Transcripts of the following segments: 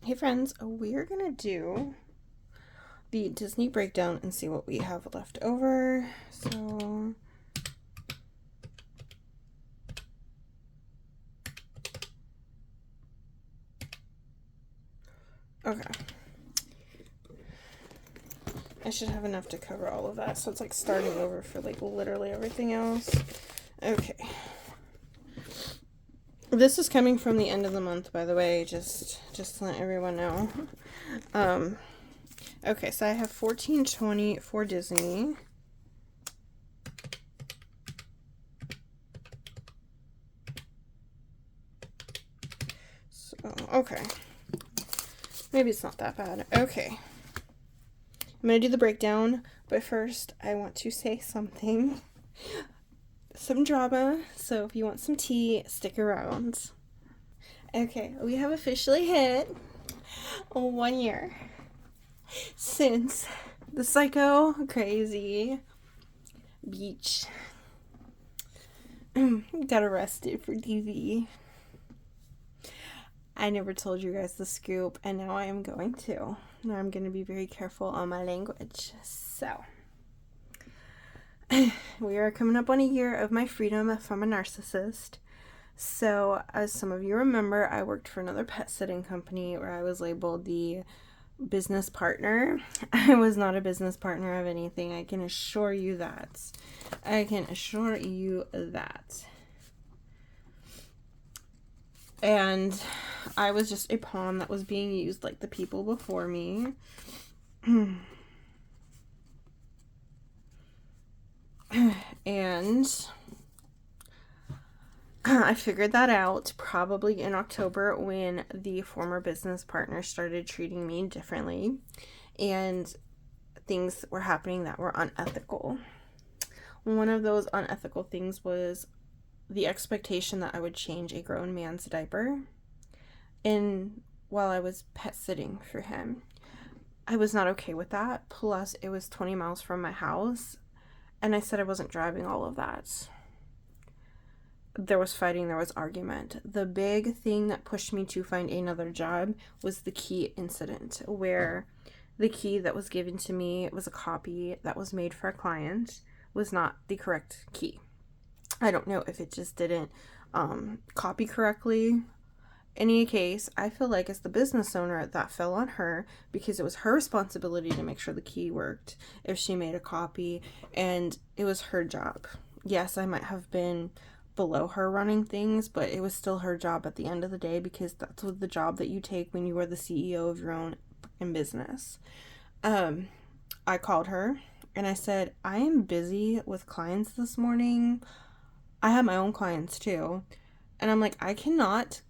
Hey friends, we're gonna do the Disney breakdown and see what we have left over. So, okay. I should have enough to cover all of that, so it's like starting over for like literally everything else. Okay. This is coming from the end of the month, by the way, just to let everyone know. Okay, so I have 1420 for Disney. So, okay. Maybe it's not that bad. Okay. I'm going to do the breakdown, but first I want to say something. Some drama, so if you want some tea, stick around. Okay, we have officially hit 1 year since the psycho crazy beach got arrested for DV. I never told you guys the scoop, and now I am going to. Now I'm going to be very careful on my language. So, we are coming up on a year of my freedom from a narcissist. So, as some of you remember, I worked for another pet sitting company where I was labeled the business partner. I was not a business partner of anything. I can assure you that. I can assure you that. And I was just a pawn that was being used like the people before me. And I figured that out probably in October when the former business partner started treating me differently and things were happening that were unethical. One of those unethical things was the expectation that I would change a grown man's diaper while I was pet sitting for him. I was not okay with that. Plus, it was 20 miles from my house, and I said I wasn't driving all of that. There was fighting, there was argument. The big thing that pushed me to find another job was the key incident, where the key that was given to me was a copy that was made for a client, was not the correct key. I don't know if it just didn't copy correctly. In any case, I feel like as the business owner, that fell on her because it was her responsibility to make sure the key worked if she made a copy, and it was her job. Yes, I might have been below her running things, but it was still her job at the end of the day because that's the job that you take when you are the CEO of your own business. I called her and I said, I am busy with clients this morning. I have my own clients too. And I'm like, I cannot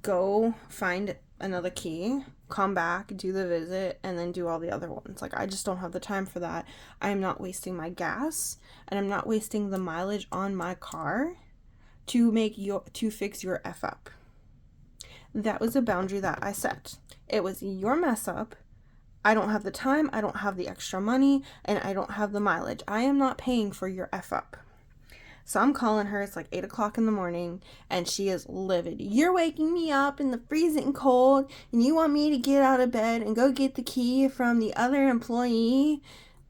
go find another key, come back, do the visit, and then do all the other ones. Like, I just don't have the time for that. I am not wasting my gas, and I'm not wasting the mileage on my car to fix your F up. That was a boundary that I set. It was your mess up. I don't have the time, I don't have the extra money, and I don't have the mileage. I am not paying for your F up. So I'm calling her. It's like 8 o'clock in the morning, and she is livid. You're waking me up in the freezing cold, and you want me to get out of bed and go get the key from the other employee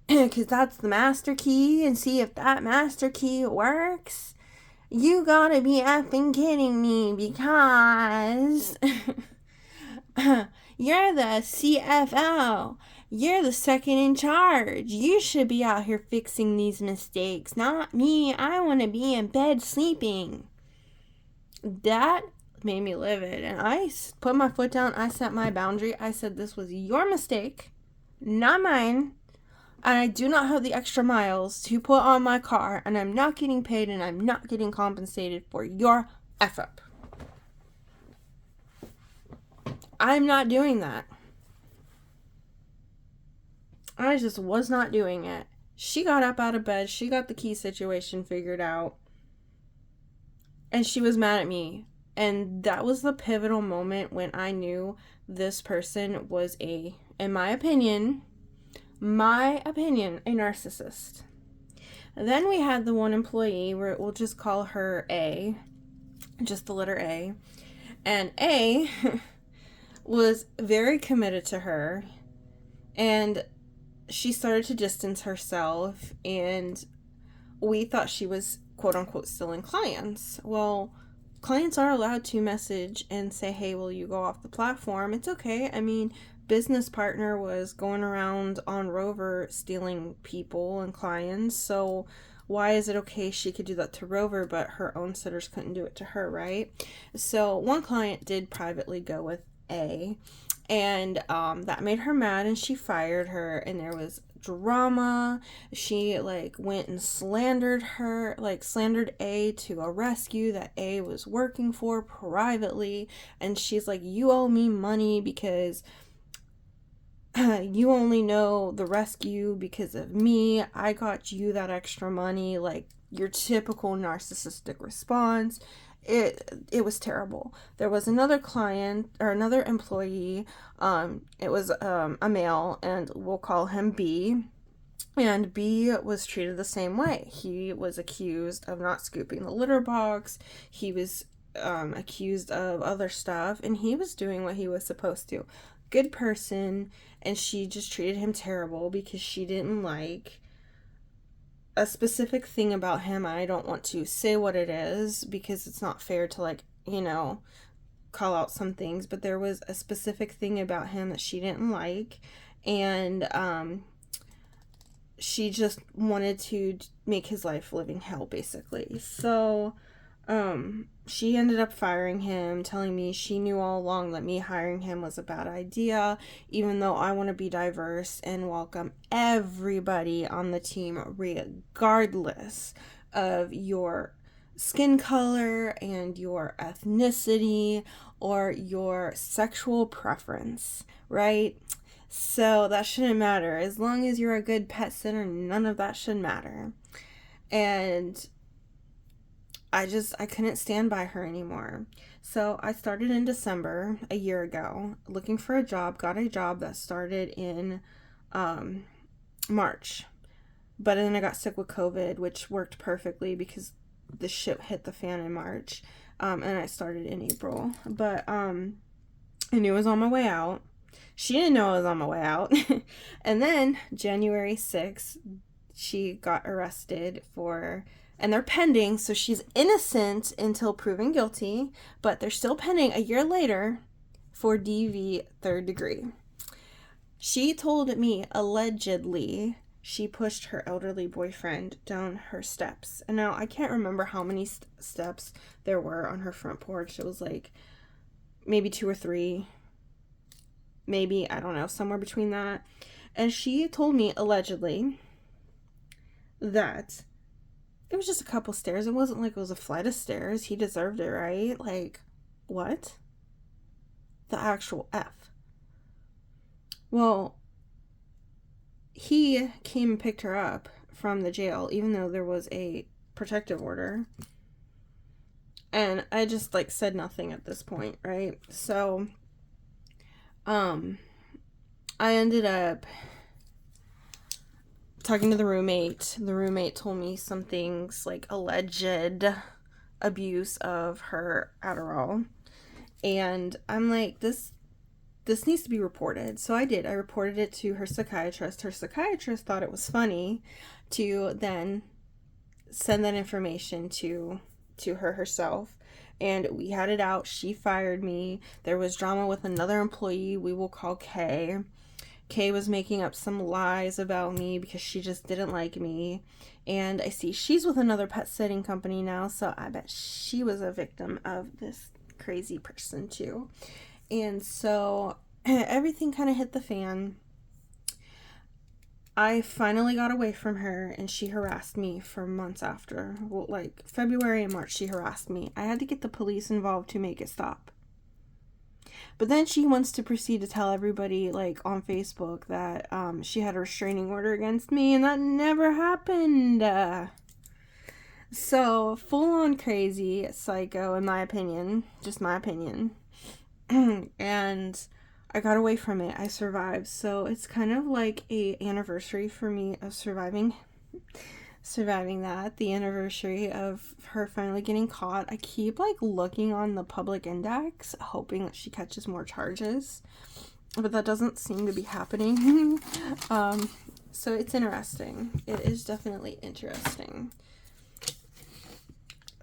because that's the master key and see if that master key works. You gotta be effing kidding me because you're the CFO. You're the second in charge. You should be out here fixing these mistakes, not me. I want to be in bed sleeping. That made me livid. And I put my foot down. I set my boundary. I said this was your mistake, not mine. And I do not have the extra miles to put on my car. And I'm not getting paid and I'm not getting compensated for your F up. I'm not doing that. I just was not doing it. She got up out of bed. She got the key situation figured out. And she was mad at me. And that was the pivotal moment when I knew this person was in my opinion, a narcissist. Then we had the one employee where we'll just call her A, just the letter A. And A was very committed to her, and she started to distance herself, and we thought she was quote unquote stealing clients. Well, clients are allowed to message and say, hey, will you go off the platform? It's okay. I mean, business partner was going around on Rover stealing people and clients, so why is it okay she could do that to Rover, but her own sitters couldn't do it to her, right? So one client did privately go with A, and that made her mad, and she fired her, and there was drama. She like went and slandered her, like slandered A to a rescue that A was working for privately, and she's like, you owe me money because you only know the rescue because of me. I got you that extra money. Like your typical narcissistic response. It was terrible. There was another client or another employee. It was a male, and we'll call him B. And B was treated the same way. He was accused of not scooping the litter box. He was accused of other stuff, and he was doing what he was supposed to. Good person, and she just treated him terrible because she didn't like a specific thing about him. I don't want to say what it is because it's not fair to, like, call out some things, but there was a specific thing about him that she didn't like, and she just wanted to make his life living hell, basically. So she ended up firing him, telling me she knew all along that me hiring him was a bad idea, even though I want to be diverse and welcome everybody on the team, regardless of your skin color and your ethnicity or your sexual preference, right? So that shouldn't matter. As long as you're a good pet sitter, none of that should matter. And I couldn't stand by her anymore. So I started in December a year ago looking for a job, got a job that started in March. But then I got sick with COVID, which worked perfectly because the shit hit the fan in March. And I started in April. But I knew I was on my way out. She didn't know I was on my way out. And then January 6th, she got arrested and they're pending, so she's innocent until proven guilty, but they're still pending a year later for DV third degree. She told me, allegedly, she pushed her elderly boyfriend down her steps. And now I can't remember how many steps there were on her front porch. It was like maybe 2 or 3. Maybe, I don't know, somewhere between that. And she told me, allegedly, that it was just a couple stairs. It wasn't like it was a flight of stairs. He deserved it, right? Like, what? The actual F. Well, he came and picked her up from the jail, even though there was a protective order. And I just, like, said nothing at this point, right? So, I ended up talking to the roommate. The roommate told me some things, like alleged abuse of her Adderall. And I'm like, this needs to be reported. So I did. I reported it to her psychiatrist. Her psychiatrist thought it was funny to then send that information to her herself. And we had it out. She fired me. There was drama with another employee we will call Kay. Kay was making up some lies about me because she just didn't like me. And I see she's with another pet sitting company now, so I bet she was a victim of this crazy person too. And so everything kind of hit the fan. I finally got away from her, and she harassed me for months after. Well, like February and March, she harassed me. I had to get the police involved to make it stop. But then she wants to proceed to tell everybody, like, on Facebook that she had a restraining order against me, and that never happened. So, full-on crazy, psycho, in my opinion. Just my opinion. And I got away from it. I survived. So it's kind of like a anniversary for me of surviving surviving that, the anniversary of her finally getting caught. I keep like looking on the public index, hoping that she catches more charges, but that doesn't seem to be happening. So it's interesting. It is definitely interesting.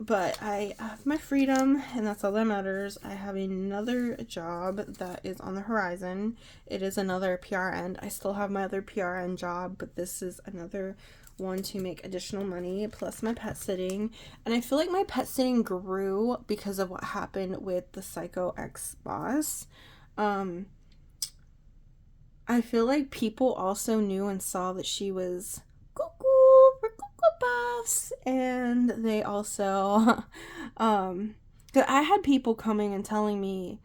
But I have my freedom, and that's all that matters. I have another job that is on the horizon. It is another PRN. I still have my other PRN job, but this is another one to make additional money, plus my pet sitting. And I feel like my pet sitting grew because of what happened with the psycho ex-boss. I feel like people also knew and saw that she was cuckoo for Cocoa Puffs, and they also I had people coming and telling me,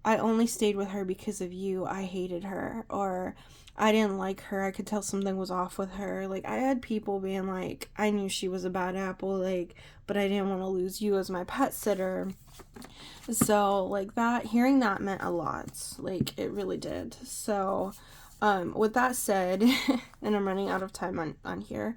I only stayed with her because of you, I hated her, or I didn't like her, I could tell something was off with her. Like, I had people being like, I knew she was a bad apple, like, but I didn't want to lose you as my pet sitter. So, like, that, hearing that meant a lot. Like, it really did. So, with that said, and I'm running out of time on here,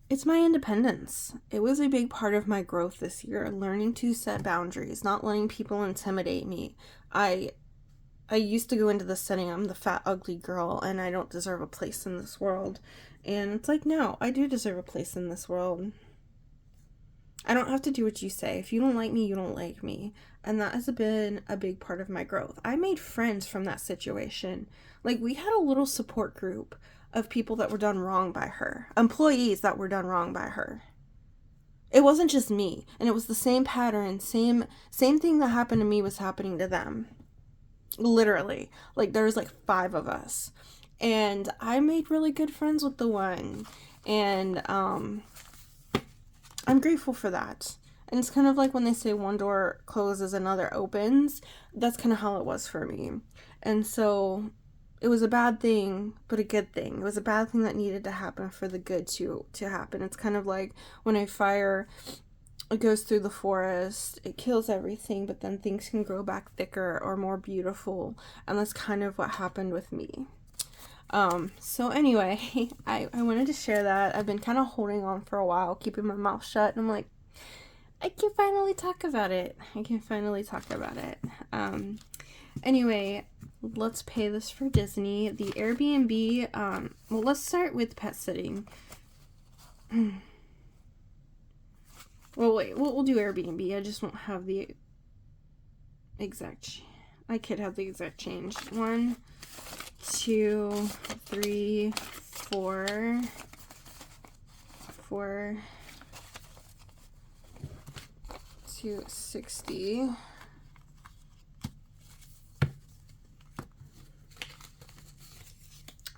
it's my independence. It was a big part of my growth this year, learning to set boundaries, not letting people intimidate me. I used to go into this setting, I'm the fat, ugly girl, and I don't deserve a place in this world. And it's like, no, I do deserve a place in this world. I don't have to do what you say. If you don't like me, you don't like me. And that has been a big part of my growth. I made friends from that situation. Like, we had a little support group of people that were done wrong by her. Employees that were done wrong by her. It wasn't just me. And it was the same pattern. Same thing that happened to me was happening to them. Literally. Like, there was like 5 of us. And I made really good friends with the one. And, I'm grateful for that. And it's kind of like when they say one door closes, another opens. That's kind of how it was for me. And so it was a bad thing, but a good thing. It was a bad thing that needed to happen for the good to happen. It's kind of like when a fire, it goes through the forest, it kills everything, but then things can grow back thicker or more beautiful. And that's kind of what happened with me. So anyway, I wanted to share that. I've been kind of holding on for a while, keeping my mouth shut, and I'm like, I can finally talk about it. Anyway, let's pay this for Disney. The Airbnb, well, let's start with pet sitting. Well, wait, we'll do Airbnb. I just won't have the exact, I could have the exact change. 1, 2, 3, 4, 260.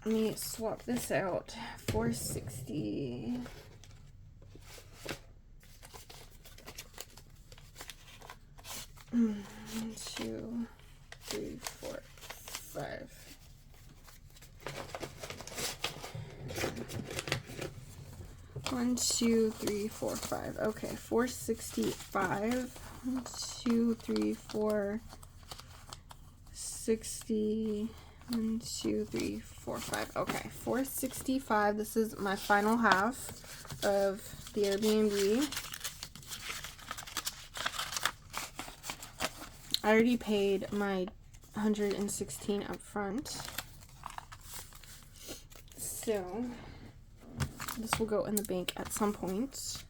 Let me swap this out. 460. One, 2, 3, 4, 5. One, 2, 3, 4, 5. Okay, 465. 1, 2, 3, 4, 60. 1, 2, 3, 4, 5. Okay, 465. This is my final half of the Airbnb. I already paid my $116 up front. So this will go in the bank at some point.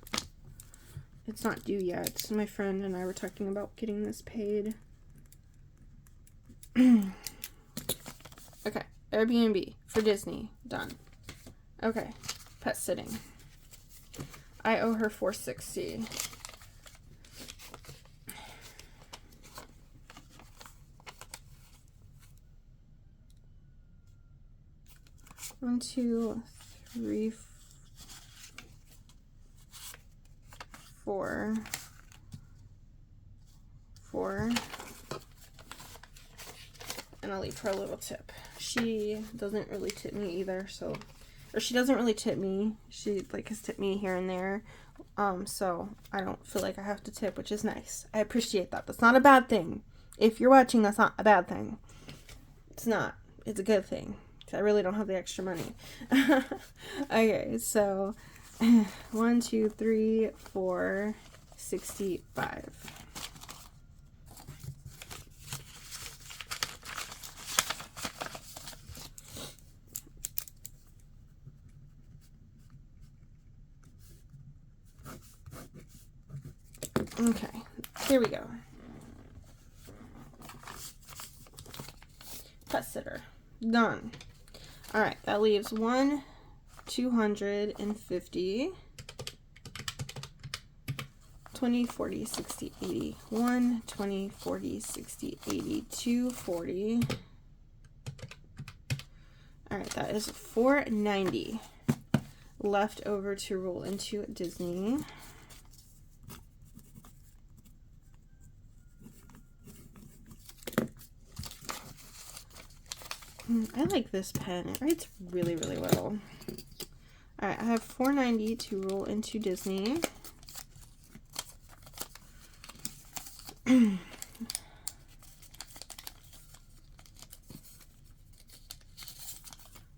It's not due yet. My friend and I were talking about getting this paid. Okay, Airbnb for Disney, done. Okay, pet sitting. I owe her $460. 1, 2, 3, 4, 4, and I'll leave her a little tip. She doesn't really tip me either, so, or she doesn't really tip me. She like has tipped me here and there, so I don't feel like I have to tip, which is nice. I appreciate that. That's not a bad thing. If you're watching, that's not a bad thing. It's not. It's a good thing. I really don't have the extra money. Okay, so 1, 2, 3, 4, 65. Okay, here we go. Pet sitter. Done. Alright, that leaves 1, 250. 20, 40, 60, 80. 1, 20, 40, 60, 80, 240. Alright, that is 490 left over to roll into Disney. I like this pen. It writes really, really well. Alright, I have 490 to roll into Disney. Oh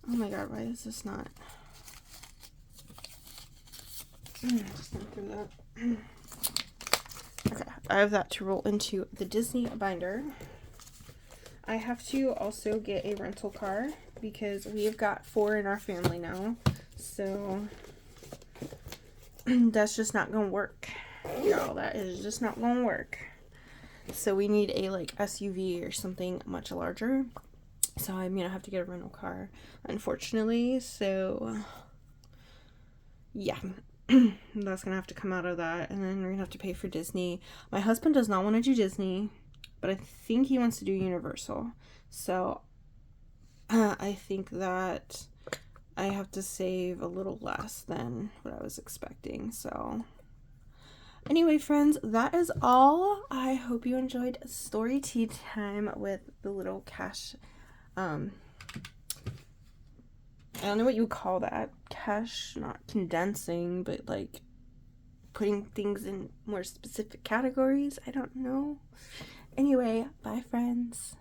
my god, why is this not? Just went through that. Okay, I have that to roll into the Disney binder. I have to also get a rental car because we've got 4 in our family now. So that's just not gonna work. Y'all, that is just not gonna work. So we need a like SUV or something much larger. So I'm gonna have to get a rental car, unfortunately. So yeah. That's gonna have to come out of that, and then we're gonna have to pay for Disney. My husband does not want to do Disney, but I think he wants to do Universal. So I think that I have to save a little less than what I was expecting. So anyway, friends, that is all. I hope you enjoyed story tea time with the little cash. I don't know what you would call that. Cash, not condensing, but like putting things in more specific categories. I don't know. Anyway, bye, friends.